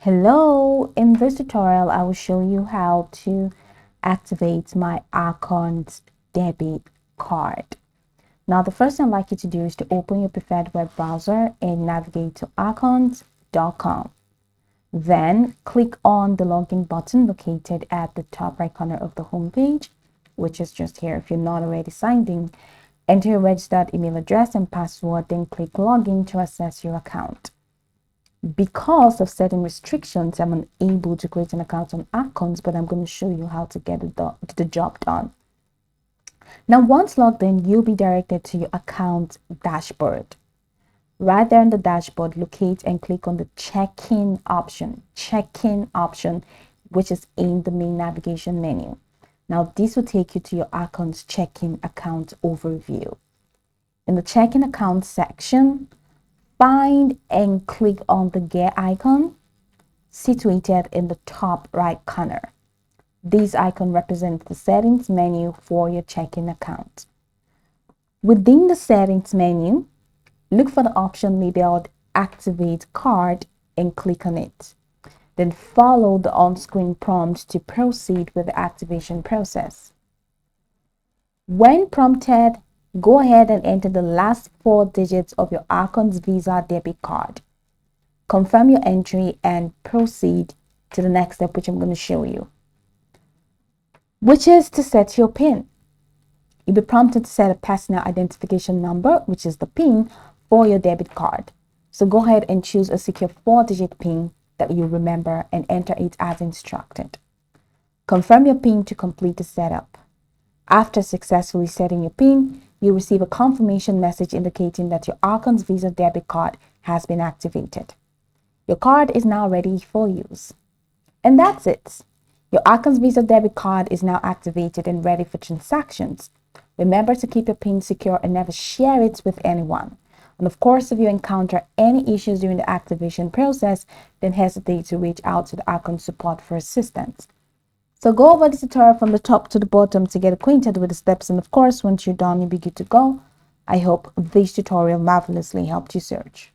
Hello, in this tutorial I will show you how to activate my Acorns Debit card. Now the first thing I'd like you to do is to open your preferred web browser and navigate to acorns.com. Then click on the login button located at the top right corner of the home page, which is just here. If you're not already signed in, enter your registered email address and password, then click login to access your account. Because of certain restrictions, I'm unable to create an account on Acorns, but I'm going to show you how to get the job done. Now, once logged in, you'll be directed to your account dashboard. Right there in the dashboard, locate and click on the check-in option, which is in the main navigation menu. Now, this will take you to your Acorns check-in account overview. In the check-in account section, find and click on the gear icon situated in the top right corner. This icon represents the settings menu for your checking account. Within the settings menu, look for the option labeled Activate Card and click on it. Then follow the on-screen prompt to proceed with the activation process. When prompted, go ahead and enter the last 4 digits of your Acorns Visa debit card. Confirm your entry and proceed to the next step, which I'm going to show you, which is to set your PIN. You'll be prompted to set a personal identification number, which is the PIN for your debit card. So go ahead and choose a secure 4-digit PIN that you remember and enter it as instructed. Confirm your PIN to complete the setup. After successfully setting your PIN, you'll receive a confirmation message indicating that your Acorns Visa debit card has been activated. Your card is now ready for use. And that's it. Your Acorns Visa debit card is now activated and ready for transactions. Remember to keep your PIN secure and never share it with anyone. And of course, if you encounter any issues during the activation process, don't hesitate to reach out to the Acorns support for assistance. So go over the tutorial from the top to the bottom to get acquainted with the steps, and of course, once you're done, you'll be good to go. I hope this tutorial marvelously helped you search.